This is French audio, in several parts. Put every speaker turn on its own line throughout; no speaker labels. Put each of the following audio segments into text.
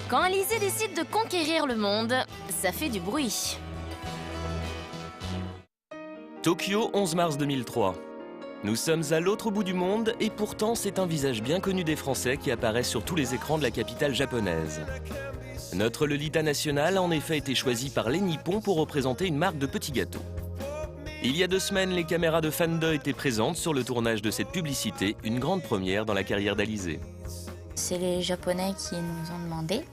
Quand Alizé décide de conquérir le monde, ça fait du bruit.
Tokyo, 11 mars 2003. Nous sommes à l'autre bout du monde et pourtant c'est un visage bien connu des Français qui apparaît sur tous les écrans de la capitale japonaise. Notre Lolita nationale a en effet été choisie par les Nippons pour représenter une marque de petits gâteaux. Il y a 2 semaines, les caméras de Fanda étaient présentes sur le tournage de cette publicité, une grande première dans la carrière d'Alizé.
C'est les Japonais qui nous ont demandé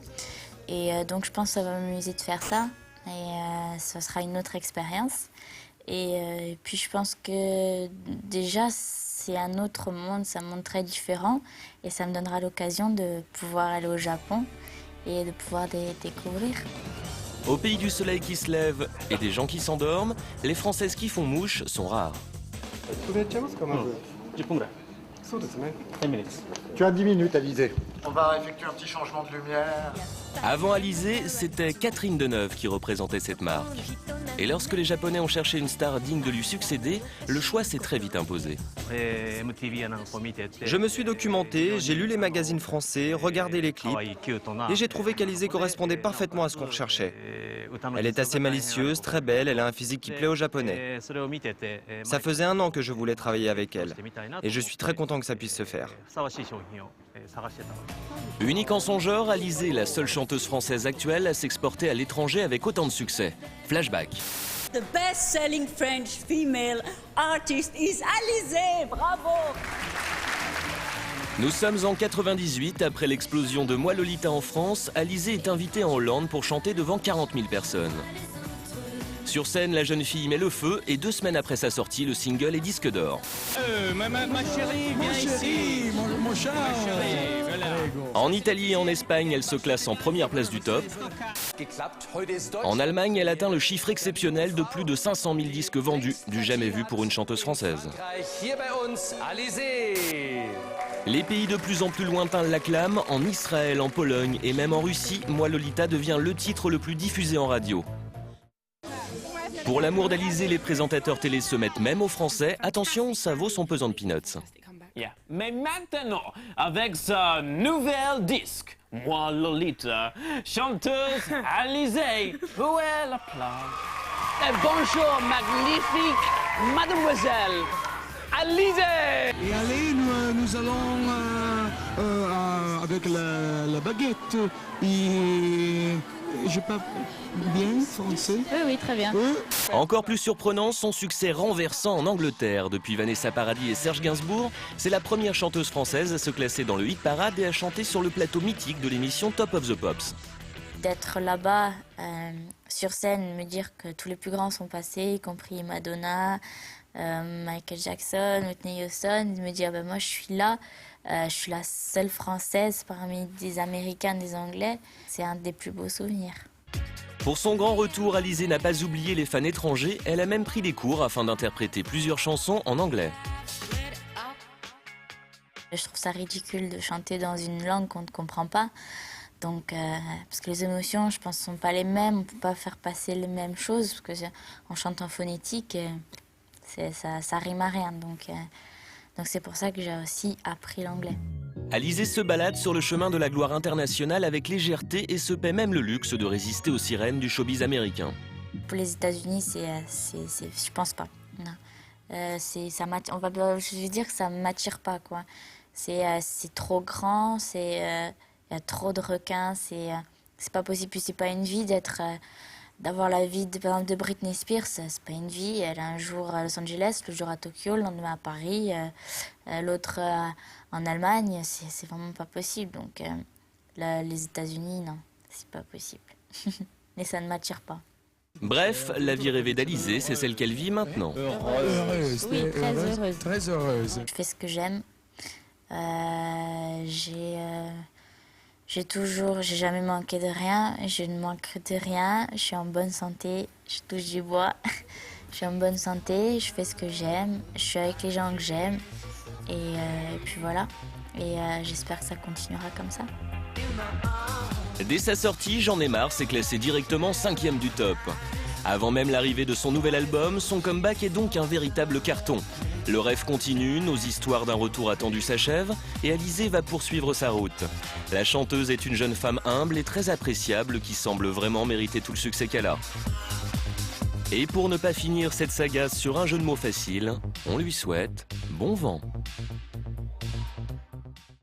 et donc je pense que ça va m'amuser de faire ça et ça sera une autre expérience. Et puis je pense que déjà c'est un autre monde, c'est un monde très différent et ça me donnera l'occasion de pouvoir aller au Japon et de pouvoir découvrir.
Au pays du soleil qui se lève et des gens qui s'endorment, les Françaises qui font mouche sont rares.
Tu as 10 minutes, Alizé.
On va effectuer un petit changement de lumière.
Avant Alizé, c'était Catherine Deneuve qui représentait cette marque. Et lorsque les Japonais ont cherché une star digne de lui succéder, le choix s'est très vite imposé.
Je me suis documenté, j'ai lu les magazines français, regardé les clips, et j'ai trouvé qu'Alizé correspondait parfaitement à ce qu'on recherchait. Elle est assez malicieuse, très belle, elle a un physique qui plaît aux Japonais. Ça faisait 1 an que je voulais travailler avec elle, et je suis très content que ça puisse se faire.
Unique en son genre, Alizé est la seule chanteuse française actuelle à s'exporter à l'étranger avec autant de succès. Flashback.
The best-selling French female artist is Alizé. Bravo!
Nous sommes en 98, après l'explosion de Moi Lolita en France, Alizé est invitée en Hollande pour chanter devant 40 000 personnes. Sur scène, la jeune fille met le feu et 2 semaines après sa sortie, le single est disque d'or.
Ma chérie, viens ici, mon chat.
En Italie et en Espagne, elle se classe en première place du top. En Allemagne, elle atteint le chiffre exceptionnel de plus de 500 000 disques vendus, du jamais vu pour une chanteuse française. Les pays de plus en plus lointains l'acclament. En Israël, en Pologne et même en Russie, Moi Lolita devient le titre le plus diffusé en radio. Pour l'amour d'Alizé, les présentateurs télé se mettent même aux Français. Attention, ça vaut son pesant de peanuts.
Yeah. Mais maintenant, avec ce nouvel disque, Moi Lolita, chanteuse Alizé, où est la place? Et bonjour, magnifique mademoiselle Alizé!
Et allez, nous allons avec la baguette. Et je parle bien français.
Oui, très bien.
Encore plus surprenant, son succès renversant en Angleterre. Depuis Vanessa Paradis et Serge Gainsbourg, c'est la première chanteuse française à se classer dans le hit parade et à chanter sur le plateau mythique de l'émission Top of the Pops.
D'être là-bas, sur scène, me dire que tous les plus grands sont passés, y compris Madonna, Michael Jackson, Whitney Houston, de me dire moi je suis là, je suis la seule française parmi des Américains, des Anglais, c'est un des plus beaux souvenirs.
Pour son grand retour, Alizé n'a pas oublié les fans étrangers, elle a même pris des cours afin d'interpréter plusieurs chansons en anglais.
Je trouve ça ridicule de chanter dans une langue qu'on ne comprend pas. Donc, parce que les émotions, je pense, ne sont pas les mêmes, on ne peut pas faire passer les mêmes choses, parce qu'en chantant phonétique, ça rime à rien. Donc c'est pour ça que j'ai aussi appris l'anglais.
Alizé se balade sur le chemin de la gloire internationale avec légèreté et se paie même le luxe de résister aux sirènes du showbiz américain.
Pour les États-Unis, je pense pas. Non. Je veux dire que ça ne m'attire pas, quoi. C'est trop grand, il y a trop de requins, c'est pas possible. Puis c'est pas une vie d'avoir la vie par exemple, de Britney Spears, c'est pas une vie. Elle a un jour à Los Angeles, le jour à Tokyo, le lendemain à Paris, l'autre en Allemagne, c'est vraiment pas possible. Donc les États-Unis, non, c'est pas possible. Mais ça ne m'attire pas.
Bref, la vie rêvée d'Alizé, c'est celle qu'elle vit maintenant.
Heureuse,
oui, très heureuse.
Très heureuse.
Je fais ce que j'aime. J'ai jamais manqué de rien, je ne manque de rien, je suis en bonne santé, je touche du bois, je suis en bonne santé, je fais ce que j'aime, je suis avec les gens que j'aime, et puis voilà, et j'espère que ça continuera comme ça.
Dès sa sortie, J'en ai marre s'est classé directement 5e du top. Avant même l'arrivée de son nouvel album, son comeback est donc un véritable carton. Le rêve continue, nos histoires d'un retour attendu s'achèvent et Alizée va poursuivre sa route. La chanteuse est une jeune femme humble et très appréciable qui semble vraiment mériter tout le succès qu'elle a. Et pour ne pas finir cette saga sur un jeu de mots facile, on lui souhaite bon vent.